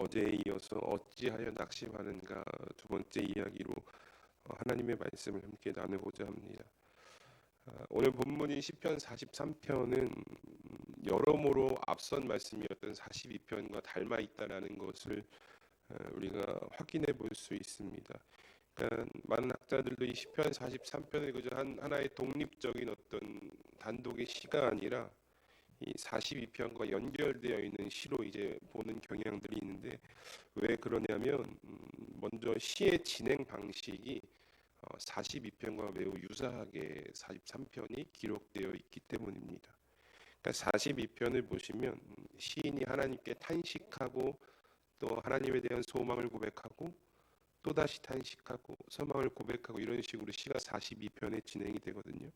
어제에 이어서 어찌하여 낙심하는가 두 번째 이야기로 하나님의 말씀을 함께 나누고자 합니다. 오늘 본문인 시편 43편은 여러모로 앞선 말씀이었던 42편과 닮아 있다라는 것을 우리가 확인해 볼 수 있습니다. 그러니까 많은 학자들도 이 시편 43편을 그저 하나의 독립적인 어떤 단독의 시가 아니라 이 42편과 연결되어 있는 시로 이제 보는 경향들이 있는데, 왜 그러냐면 먼저 시의 진행 방식이 42편과 매우 유사하게 43편이 기록되어 있기 때문입니다. 그러니까 42편을 보시면 시인이 하나님께 탄식하고 또 하나님에 대한 소망을 고백하고 또다시 탄식하고 소망을 고백하고 이런 식으로 시가 42편에 진행이 되거든요.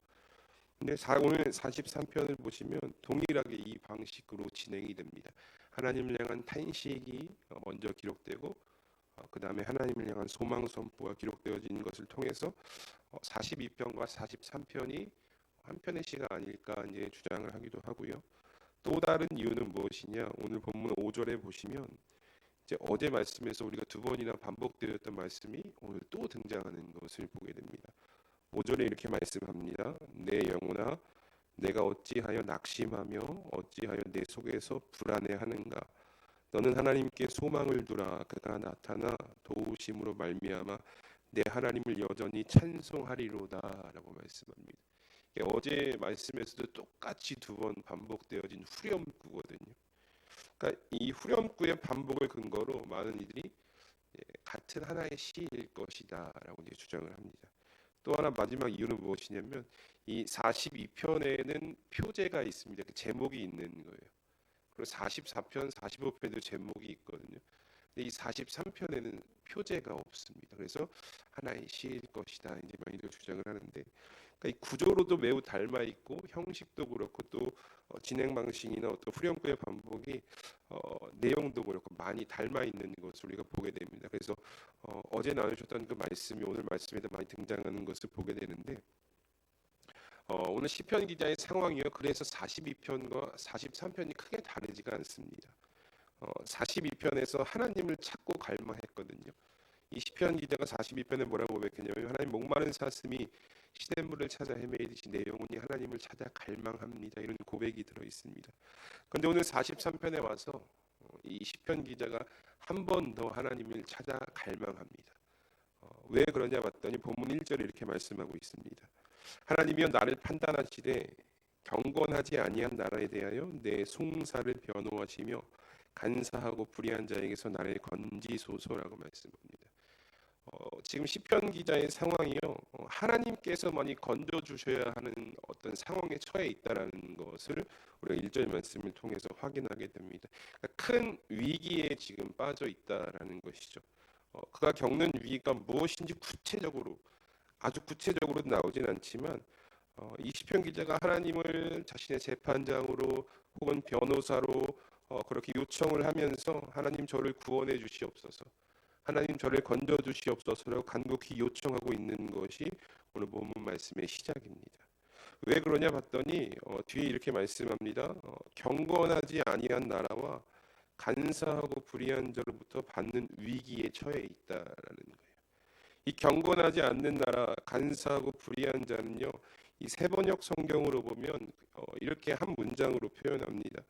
근데 오늘 43편을 보시면 동일하게 이 방식으로 진행이 됩니다. 하나님을 향한 탄식이 먼저 기록되고 그 다음에 하나님을 향한 소망 선포가 기록되어지는 것을 통해서 42편과 43편이 한 편의 시가 아닐까 이제 주장을 하기도 하고요. 또 다른 이유는 무엇이냐? 오늘 본문 5절에 보시면 이제 어제 말씀에서 우리가 두 번이나 반복되었던 말씀이 오늘 또 등장하는 것을 보게 됩니다. 5절에 이렇게 말씀합니다. 내 영혼아, 내가 어찌하여 낙심하며 어찌하여 내 속에서 불안해하는가? 너는 하나님께 소망을 두라. 그가 나타나 도우심으로 말미암아 내 하나님을 여전히 찬송하리로다라고 말씀합니다. 어제 말씀에서도 똑같이 두 번 반복되어진 후렴구거든요. 그러니까 이 후렴구의 반복을 근거로 많은 이들이 같은 하나의 시일 것이다라고 이제 주장을 합니다. 또 하나 마지막 이유는 무엇이냐면 이 42편에는 표제가 있습니다. 제목이 있는 거예요. 그리고 44편, 45편에도 제목이 있거든요. 근데 이 43편에는 표제가 없습니다. 그래서 하나의 시일 것이다 이제 많이들 주장을 하는데, 그러니까 이 구조로도 매우 닮아 있고 형식도 그렇고 또 진행 방식이나 어떤 후렴구의 반복이 내용도 그렇고 많이 닮아 있는 것을 우리가 보게 됩니다. 그래서 어제 나누셨던 그 말씀이 오늘 말씀에도 많이 등장하는 것을 보게 되는데, 오늘 시편 기자의 상황이요. 그래서 42편과 43편이 크게 다르지가 않습니다. 42편에서 하나님을 찾고 갈망했거든요. 이 시편 기자가 42편에 뭐라고 고백했냐면 하나님 목마른 사슴이 시냇물을 찾아 헤매이듯이 내 영혼이 하나님을 찾아 갈망합니다. 이런 고백이 들어 있습니다. 그런데 오늘 43편에 와서 이 시편 기자가 한 번 더 하나님을 찾아 갈망합니다. 왜 그러냐 봤더니 본문 1절에 이렇게 말씀하고 있습니다. 하나님이여 나를 판단하시되 경건하지 아니한 나라에 대하여 내 송사를 변호하시며 간사하고 불의한 자에게서 나를 건지소서라고 말씀합니다. 지금 시편 기자의 상황이요, 하나님께서만이 건져 주셔야 하는 어떤 상황에 처해 있다라는 것을 우리가 1절 말씀을 통해서 확인하게 됩니다. 그러니까 큰 위기에 지금 빠져 있다라는 것이죠. 그가 겪는 위기가 무엇인지 구체적으로 아주 구체적으로 나오진 않지만 이 시편 기자가 하나님을 자신의 재판장으로 혹은 변호사로 그렇게 요청을 하면서 하나님 저를 구원해 주시옵소서, 하나님 저를 건져 주시옵소서라고 간곡히 요청하고 있는 것이 오늘 본문 말씀의 시작입니다. 왜 그러냐 봤더니 뒤에 이렇게 말씀합니다. 경건하지 아니한 나라와 간사하고 불의한 자로부터 받는 위기에 처해 있다라는 거예요. 이 경건하지 않는 나라, 간사하고 불의한 자는요, 이 세번역 성경으로 보면 이렇게 한 문장으로 표현합니다.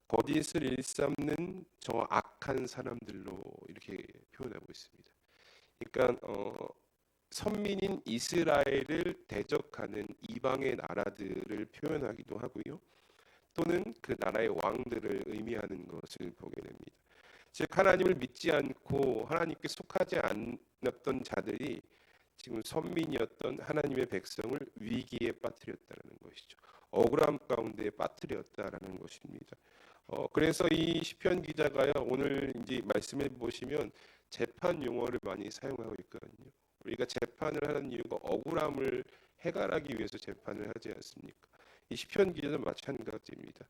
거짓을 일삼는 저 악한 사람들로 이렇게 표현하고 있습니다. 그러니까 선민인 이스라엘을 대적하는 이방의 나라들을 표현하기도 하고요. 또는 그 나라의 왕들을 의미하는 것을 보게 됩니다. 즉 하나님을 믿지 않고 하나님께 속하지 않았던 자들이 지금 선민이었던 하나님의 백성을 위기에 빠뜨렸다는 것이죠. 억울함 가운데 빠뜨렸다라는 것입니다. 그래서 이 시편 기자가요, 오늘 이제 말씀해 보시면 재판 용어를 많이 사용하고 있거든요. 우리가 재판을 하는 이유가 억울함을 해결하기 위해서 재판을 하지 않습니까? 이 시편 기자도 마찬가지입니다.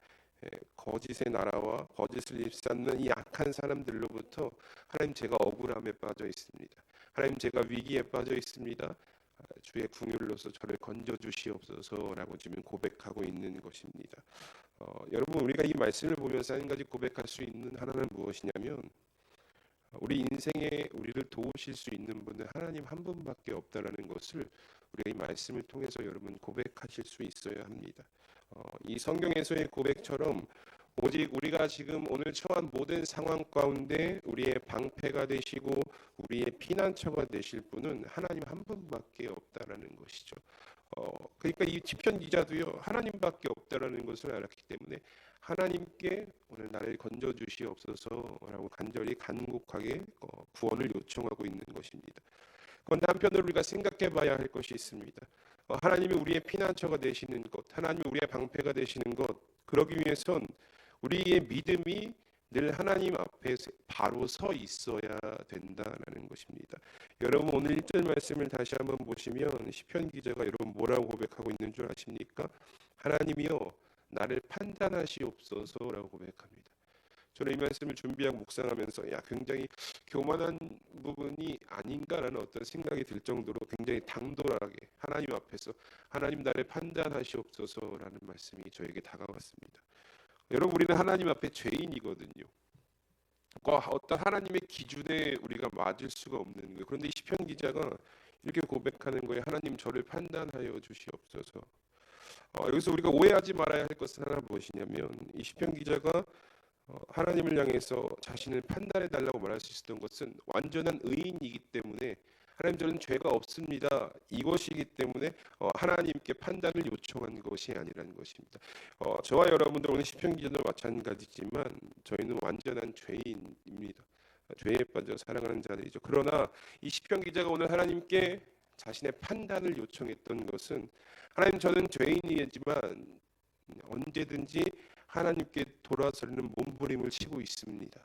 거짓의 나라와 거짓을 입삼는 이 악한 사람들로부터 하나님 제가 억울함에 빠져 있습니다. 하나님 제가 위기에 빠져 있습니다. 주의 긍휼로서 저를 건져 주시옵소서라고 지금 고백하고 있는 것입니다. 여러분 우리가 이 말씀을 보면서 한 가지 고백할 수 있는 하나는 무엇이냐면 우리 인생에 우리를 도우실 수 있는 분은 하나님 한 분밖에 없다라는 것을 우리가 이 말씀을 통해서 여러분 고백하실 수 있어야 합니다. 이 성경에서의 고백처럼 오직 우리가 지금 오늘 처한 모든 상황 가운데 우리의 방패가 되시고 우리의 피난처가 되실 분은 하나님 한 분밖에 없다라는 것이죠. 그러니까 이 시편 기자도요 하나님밖에 없다라는 것을 알았기 때문에 하나님께 오늘 나를 건져 주시옵소서라고 간절히 간곡하게 구원을 요청하고 있는 것입니다. 그런데 한편으로 우리가 생각해봐야 할 것이 있습니다. 하나님이 우리의 피난처가 되시는 것, 하나님이 우리의 방패가 되시는 것, 그러기 위해선 우리의 믿음이 늘 하나님 앞에 바로 서 있어야 된다라는 것입니다. 여러분 오늘 1절 말씀을 다시 한번 보시면 시편 기자가 여러분 뭐라고 고백하고 있는 줄 아십니까? 하나님이여 나를 판단하시옵소서라고 고백합니다. 저는 이 말씀을 준비하고 묵상하면서 굉장히 교만한 부분이 아닌가라는 어떤 생각이 들 정도로 굉장히 당돌하게 하나님 앞에서 하나님 나를 판단하시옵소서라는 말씀이 저에게 다가왔습니다. 여러분 우리는 하나님 앞에 죄인이거든요. 어떤 하나님의 기준에 우리가 맞을 수가 없는 거예요. 그런데 이 시편 기자가 이렇게 고백하는 거예요. 하나님 저를 판단하여 주시옵소서. 여기서 우리가 오해하지 말아야 할 것은 하나 무엇이냐면 이 시편 기자가 하나님을 향해서 자신을 판단해 달라고 말할 수 있었던 것은 완전한 의인이기 때문에 하나님 저는 죄가 없습니다. 이것이기 때문에 하나님께 판단을 요청한 것이 아니라는 것입니다. 저와 여러분들 오늘 시편 기자도 마찬가지지만 저희는 완전한 죄인입니다. 죄에 빠져 살아가는 자들이죠. 그러나 이 시편 기자가 오늘 하나님께 자신의 판단을 요청했던 것은 하나님 저는 죄인이지만 언제든지 하나님께 돌아서는 몸부림을 치고 있습니다.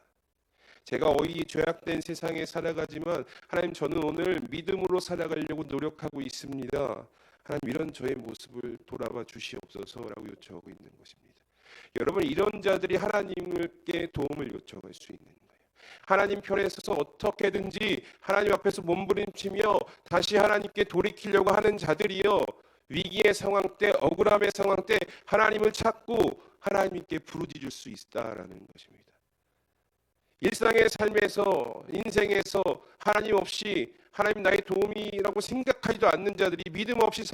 제가 죄악된 세상에 살아가지만 하나님 저는 오늘 믿음으로 살아가려고 노력하고 있습니다. 하나님 이런 저의 모습을 돌아봐 주시옵소서라고 요청하고 있는 것입니다. 여러분 이런 자들이 하나님께 도움을 요청할 수 있는 거예요. 하나님 편에 서서 어떻게든지 하나님 앞에서 몸부림치며 다시 하나님께 돌이키려고 하는 자들이요 위기의 상황 때 억울함의 상황 때 하나님을 찾고 하나님께 부르짖을 수 있다라는 것입니다. 일상의 삶에서 인생에서 하나님 없이 하나님 나의 도움이라고 생각하지도 않는 자들이 믿음 없이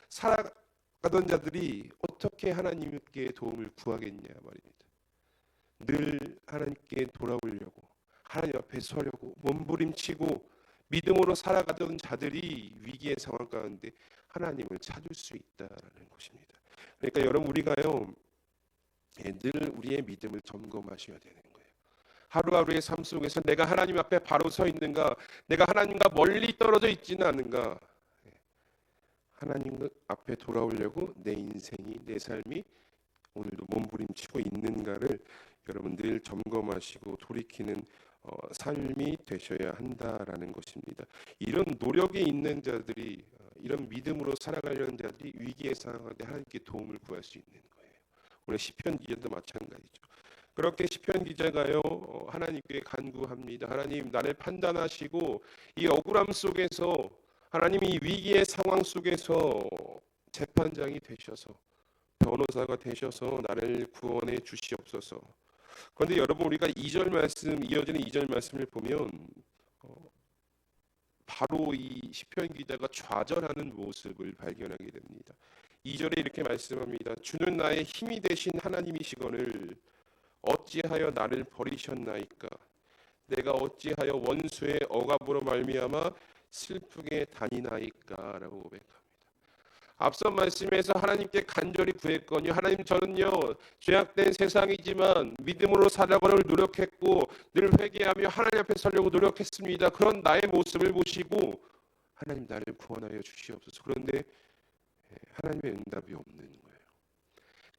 살아가던 자들이 어떻게 하나님께 도움을 구하겠냐 말입니다. 늘 하나님께 돌아오려고 하나님 앞에 서려고 몸부림치고 믿음으로 살아가던 자들이 위기의 상황 가운데 하나님을 찾을 수 있다라는 것입니다. 그러니까 여러분 우리가요 늘 우리의 믿음을 점검하셔야 되는 거예요. 하루하루의 삶 속에서 내가 하나님 앞에 바로 서 있는가, 내가 하나님과 멀리 떨어져 있지는 않은가, 하나님 앞에 돌아오려고 내 인생이 내 삶이 오늘도 몸부림치고 있는가를 여러분 늘 점검하시고 돌이키는 삶이 되셔야 한다라는 것입니다. 이런 노력이 있는 자들이 이런 믿음으로 살아가려는 자들이 위기의 상황에 하나님께 도움을 구할 수 있는 거예요. 오늘 시편 기자도 마찬가지죠. 그렇게 시편 기자가요 하나님께 간구합니다. 하나님 나를 판단하시고 이 억울함 속에서 하나님이 이 위기의 상황 속에서 재판장이 되셔서 변호사가 되셔서 나를 구원해 주시옵소서. 그런데 여러분 우리가 2절 말씀 이어지는 2절 말씀을 보면 바로 이 시편 기자가 좌절하는 모습을 발견하게 됩니다. 2절에 이렇게 말씀합니다. 주는 나의 힘이 되신 하나님이시거늘 어찌하여 나를 버리셨나이까. 내가 어찌하여 원수의 억압으로 말미암아 슬프게 다니나이까 라고 고백합니다. 앞선 말씀에서 하나님께 간절히 구했거니와 하나님 저는요 죄악된 세상이지만 믿음으로 살아가려고 노력했고 늘 회개하며 하나님 앞에 서려고 노력했습니다. 그런 나의 모습을 보시고 하나님 나를 구원하여 주시옵소서. 그런데 하나님의 응답이 없는 거예요.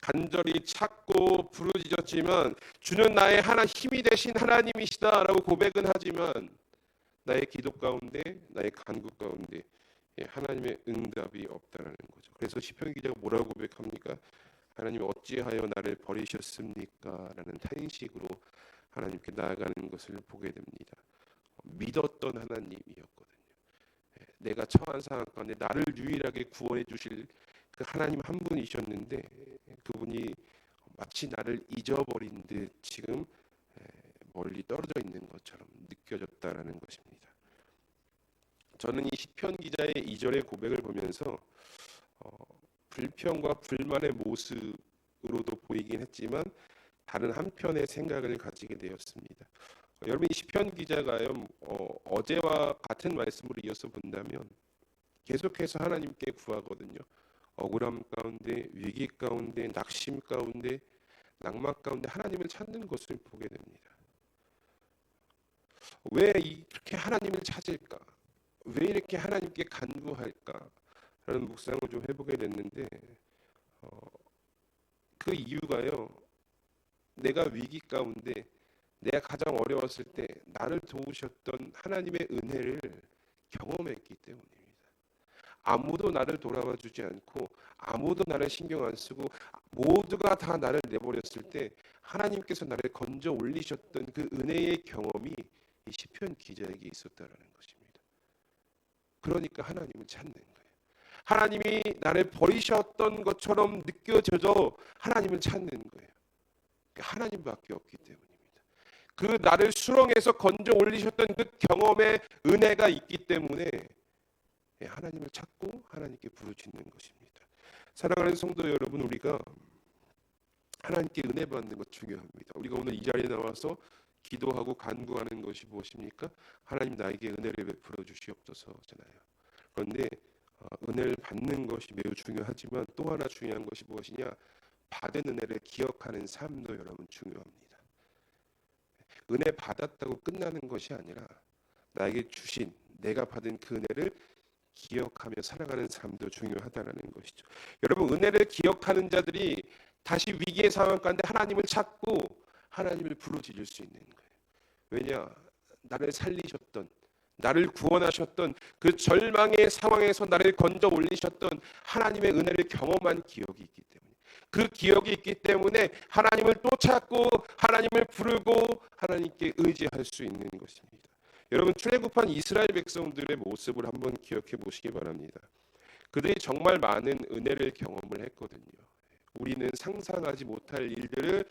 간절히 찾고 부르짖었지만 주는 나의 힘이 되신 하나님이시다라고 고백은 하지만 나의 기도 가운데 나의 간구 가운데 하나님의 응답이 없다라는 거죠. 그래서 시편 기자가 뭐라고 고백합니까? 하나님 어찌하여 나를 버리셨습니까? 라는 탄식으로 하나님께 나아가는 것을 보게 됩니다. 믿었던 하나님이었거든요. 내가 처한 상황 가운데 나를 유일하게 구원해 주실 그 하나님 한 분이셨는데 그분이 마치 나를 잊어버린 듯 지금 멀리 떨어져 있는 것처럼 느껴졌다라는 것입니다. 저는 이 시편 기자의 2절의 고백을 보면서 불평과 불만의 모습으로도 보이긴 했지만 다른 한편의 생각을 가지게 되었습니다. 여러분, 이 시편 기자가요, 어제와 같은 말씀으로 이어서 본다면 계속해서 하나님께 구하거든요. 억울함 가운데, 위기 가운데, 낙심 가운데, 낭만 가운데 하나님을 찾는 것을 보게 됩니다. 왜 이렇게 하나님을 찾을까? 왜 이렇게 하나님께 간구할까? 라는 묵상을 좀 해보게 됐는데 그 이유가요, 내가 위기 가운데, 내가 가장 어려웠을 때 나를 도우셨던 하나님의 은혜를 경험했기 때문입니다. 아무도 나를 돌아봐 주지 않고 아무도 나를 신경 안 쓰고 모두가 다 나를 내버렸을 때 하나님께서 나를 건져 올리셨던 그 은혜의 경험이 이 시편 기자에게 있었다라는 것입니다. 그러니까 하나님을 찾는 거예요. 하나님이 나를 버리셨던 것처럼 느껴져도 하나님을 찾는 거예요. 하나님밖에 없기 때문입니다. 그 나를 수렁에서 건져 올리셨던 그 경험의 은혜가 있기 때문에 하나님을 찾고 하나님께 부르짖는 것입니다. 사랑하는 성도 여러분, 우리가 하나님께 은혜 받는 것 중요합니다. 우리가 오늘 이 자리에 나와서 기도하고 간구하는 것이 무엇입니까? 하나님 나에게 은혜를 베풀어 주시옵소서잖아요. 그런데 은혜를 받는 것이 매우 중요하지만 또 하나 중요한 것이 무엇이냐? 받은 은혜를 기억하는 삶도 여러분 중요합니다. 은혜 받았다고 끝나는 것이 아니라 나에게 주신, 내가 받은 그 은혜를 기억하며 살아가는 삶도 중요하다는 것이죠. 여러분, 은혜를 기억하는 자들이 다시 위기의 상황 가운데 하나님을 찾고 하나님을 부르짖을 수 있는 거예요. 왜냐? 나를 살리셨던, 나를 구원하셨던 그 절망의 상황에서 나를 건져 올리셨던 하나님의 은혜를 경험한 기억이 있기 때문에, 그 기억이 있기 때문에 하나님을 또 찾고 하나님을 부르고 하나님께 의지할 수 있는 것입니다. 여러분, 출애굽한 이스라엘 백성들의 모습을 한번 기억해 보시기 바랍니다. 그들이 정말 많은 은혜를 경험을 했거든요. 우리는 상상하지 못할 일들을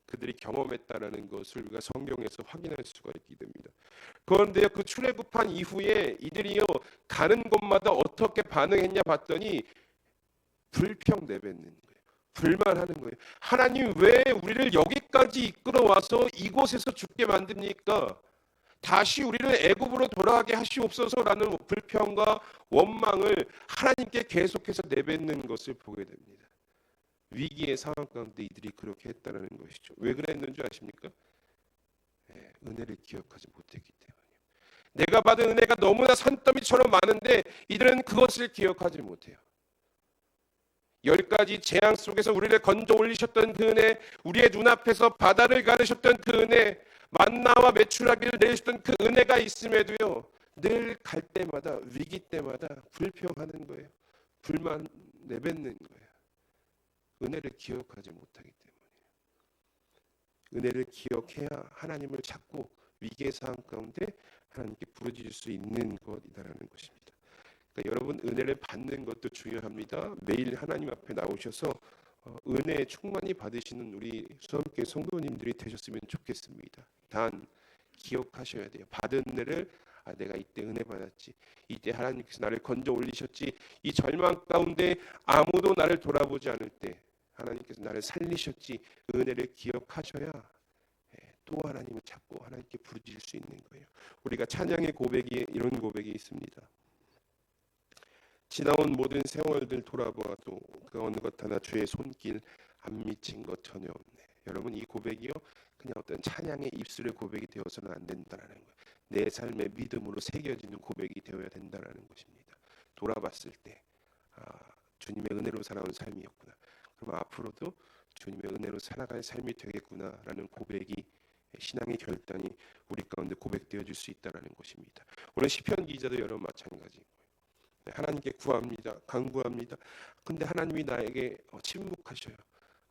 그들이 경험했다라는 것을 우리가 성경에서 확인할 수가 있게 됩니다. 그런데 그 출애굽한 이후에 이들이요, 가는 곳마다 어떻게 반응했냐 봤더니 불평 내뱉는 거예요. 불만하는 거예요. 하나님, 왜 우리를 여기까지 이끌어 와서 이곳에서 죽게 만듭니까? 다시 우리를 애굽으로 돌아가게 하시옵소서라는 불평과 원망을 하나님께 계속해서 내뱉는 것을 보게 됩니다. 위기의 상황 가운데 이들이 그렇게 했다는 것이죠. 왜 그랬는지 아십니까? 은혜를 기억하지 못했기 때문이에요. 내가 받은 은혜가 너무나 산더미처럼 많은데 이들은 그것을 기억하지 못해요. 10가지 재앙 속에서 우리를 건져 올리셨던 그 은혜, 우리의 눈앞에서 바다를 가르셨던 그 은혜, 만나와 메추라기를 내리셨던 그 은혜가 있음에도요, 늘 갈 때마다, 위기 때마다 불평하는 거예요. 불만 내뱉는 거예요. 은혜를 기억하지 못하기 때문이에요. 은혜를 기억해야 하나님을 찾고 위기의 상황 가운데 하나님께 부르짖을 수 있는 것이다라는 것입니다. 그러니까 여러분, 은혜를 받는 것도 중요합니다. 매일 하나님 앞에 나오셔서 은혜 충만히 받으시는 우리 수험교회 성도님들이 되셨으면 좋겠습니다. 단 기억하셔야 돼요. 받은 은혜를, 내가 이때 은혜 받았지, 이때 하나님께서 나를 건져 올리셨지, 이 절망 가운데 아무도 나를 돌아보지 않을 때 하나님께서 나를 살리셨지, 은혜를 기억하셔야 또 하나님을 찾고 하나님께 부르짖을 수 있는 거예요. 우리가 찬양의 고백에 이런 고백이 있습니다. 지나온 모든 세월들 돌아보아도 그 어느 것 하나 주의 손길 안 미친 것 전혀 없네. 여러분, 이 고백이요, 그냥 어떤 찬양의 입술의 고백이 되어서는 안 된다는 거예요. 내 삶의 믿음으로 새겨지는 고백이 되어야 된다는 것입니다. 돌아봤을 때 주님의 은혜로 살아온 삶이었구나. 그럼 앞으로도 주님의 은혜로 살아갈 삶이 되겠구나라는 고백이, 신앙의 결단이 우리 가운데 고백되어질 수 있다는 것입니다. 오늘 시편 기자도 여러분 마찬가지인 거예요. 하나님께 구합니다. 간구합니다. 근데 하나님이 나에게 침묵하셔요.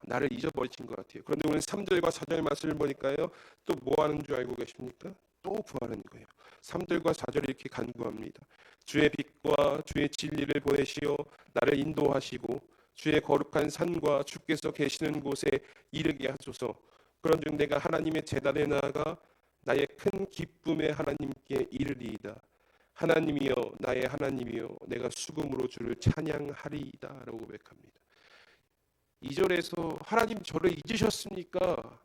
나를 잊어버리신 것 같아요. 그런데 오늘 3절과 4절 말씀을 보니까요, 또 뭐 하는 줄 알고 계십니까? 또 구하는 거예요. 3절과 4절 이렇게 간구합니다. 주의 빛과 주의 진리를 보내시어 나를 인도하시고 주의 거룩한 산과 주께서 계시는 곳에 이르게 하소서. 그런즉 내가 하나님의 제단에 나아가 나의 큰 기쁨에 하나님께 이르리이다. 하나님이여 나의 하나님이여 내가 수금으로 주를 찬양하리이다 라고 고백합니다. 2절에서 하나님 저를 잊으셨습니까?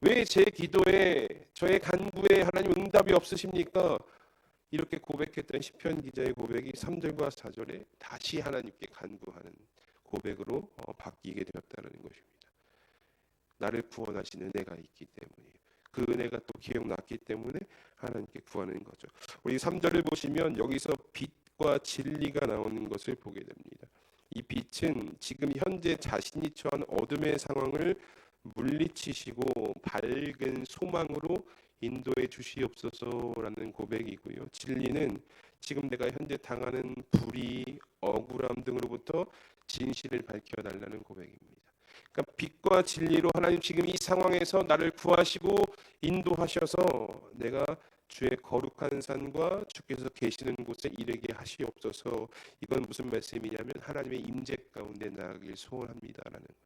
왜 제 기도에 저의 간구에 하나님 응답이 없으십니까? 이렇게 고백했던 시편 기자의 고백이 3절과 4절에 다시 하나님께 간구하는 고백으로 바뀌게 되었다는 것입니다. 나를 구원하신 은혜가 있기 때문이에요. 그 은혜가 또 기억났기 때문에 하나님께 구하는 거죠. 우리 3절을 보시면 여기서 빛과 진리가 나오는 것을 보게 됩니다. 이 빛은 지금 현재 자신이 처한 어둠의 상황을 물리치시고 밝은 소망으로 인도해 주시옵소서라는 고백이고요. 진리는 지금 내가 현재 당하는 불의, 억울함 등으로부터 진실을 밝혀달라는 고백입니다. 그러니까 빛과 진리로 하나님 지금 이 상황에서 나를 구하시고 인도하셔서 내가 주의 거룩한 산과 주께서 계시는 곳에 이르게 하시옵소서. 이건 무슨 말씀이냐면 하나님의 임재 가운데 나가길 소원합니다라는 거예요.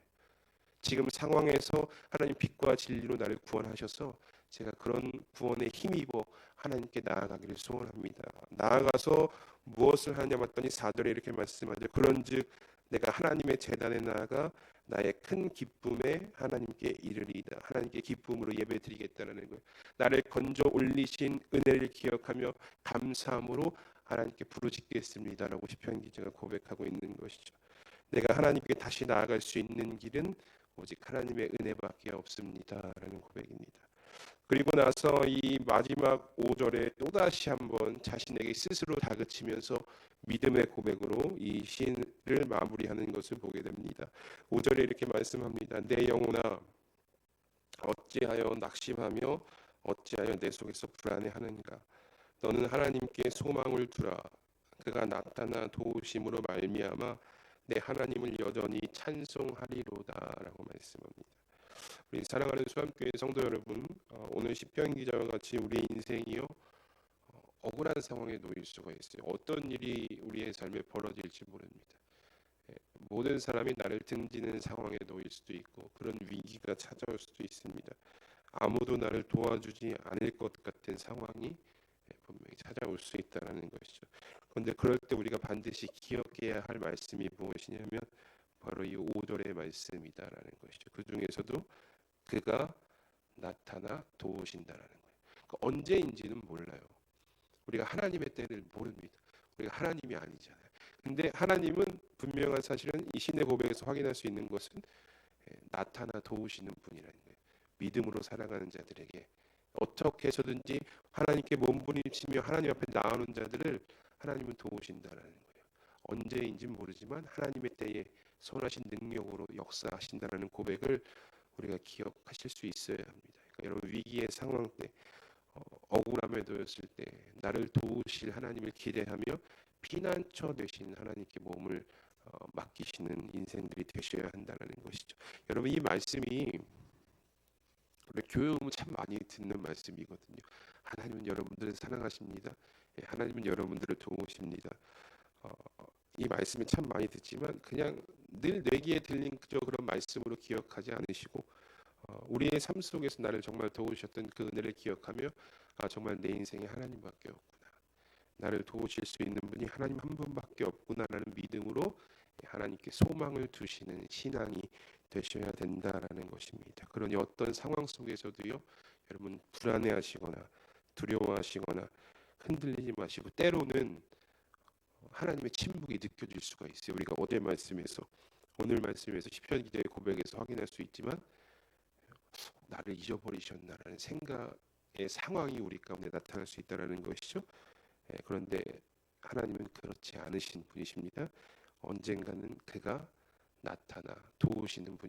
지금 상황에서 하나님 빛과 진리로 나를 구원하셔서 제가 그런 구원에 힘입어 하나님께 나아가기를 소원합니다. 나아가서 무엇을 하냐 봤더니 4절에 이렇게 말씀하죠. 그런즉 내가 하나님의 제단에 나아가 나의 큰 기쁨에 하나님께 이르리이다. 하나님께 기쁨으로 예배드리겠다는 거예요. 나를 건져 올리신 은혜를 기억하며 감사함으로 하나님께 부르짖겠습니다라고 시편 기자가 고백하고 있는 것이죠. 내가 하나님께 다시 나아갈 수 있는 길은 오직 하나님의 은혜밖에 없습니다라는 고백입니다. 그리고 나서 이 마지막 5절에 또다시 한번 자신에게 스스로 다그치면서 믿음의 고백으로 이 시를 마무리하는 것을 보게 됩니다. 5절에 이렇게 말씀합니다. 내 영혼아 어찌하여 낙심하며 어찌하여 내 속에서 불안해하는가. 너는 하나님께 소망을 두라. 그가 나타나 도우심으로 말미암아 내 하나님을 여전히 찬송하리로다라고 말씀합니다. 우리 사랑하는 수암교회 성도 여러분, 오늘 시편 기자와 같이 우리의 인생이요 억울한 상황에 놓일 수가 있어요. 어떤 일이 우리의 삶에 벌어질지 모릅니다. 모든 사람이 나를 등지는 상황에 놓일 수도 있고 그런 위기가 찾아올 수도 있습니다. 아무도 나를 도와주지 않을 것 같은 상황이 분명히 찾아올 수 있다는 것이죠. 그런데 그럴 때 우리가 반드시 기억해야 할 말씀이 무엇이냐면 바로 이 5절의 말씀이다라는 것이죠. 그 중에서도 그가 나타나 도우신다라는 거예요. 그러니까 언제인지는 몰라요. 우리가 하나님의 때를 모릅니다. 우리가 하나님이 아니잖아요. 근데 하나님은 분명한 사실은 이 신의 고백에서 확인할 수 있는 것은 나타나 도우시는 분이라는 거예요. 믿음으로 살아가는 자들에게 어떻게 해서든지 하나님께 몸부림치며 하나님 앞에 나오는 자들을 하나님은 도우신다라는 거예요. 언제인지 모르지만 하나님의 때에 선하신 능력으로 역사하신다라는 고백을 우리가 기억하실 수 있어야 합니다. 그러니까 여러분 위기의 상황 때 억울함에 놓였을 때 나를 도우실 하나님을 기대하며 피난처 되신 하나님께 몸을 맡기시는 인생들이 되셔야 한다는 것이죠. 여러분 이 말씀이 우리 교회 오면 참 많이 듣는 말씀이거든요. 하나님은 여러분들을 사랑하십니다. 하나님은 여러분들을 도우십니다. 이 말씀이 참 많이 듣지만 그냥 늘 뇌기에 들린 그저 그런 말씀으로 기억하지 않으시고 우리의 삶 속에서 나를 정말 도우셨던 그 은혜를 기억하며 정말 내 인생에 하나님밖에 없구나. 나를 도우실 수 있는 분이 하나님 한 분밖에 없구나라는 믿음으로 하나님께 소망을 두시는 신앙이 되셔야 된다라는 것입니다. 그러니 어떤 상황 속에서도요, 여러분 불안해하시거나 두려워하시거나 흔들리지 마시고 때로는 하나님의 침묵이 느껴질 수가 있어요. 우리가 오늘 말씀에서 시편 기자의 고백에서 확인할 수 있지만 나를 잊어버리셨나라는 생각의 상황이 우리 가운데 나타날 수 있다는 것이죠. 그런데 하나님은 그렇지 않으신 분이십니다. 언젠가는 그가 나타나 도우시는 분이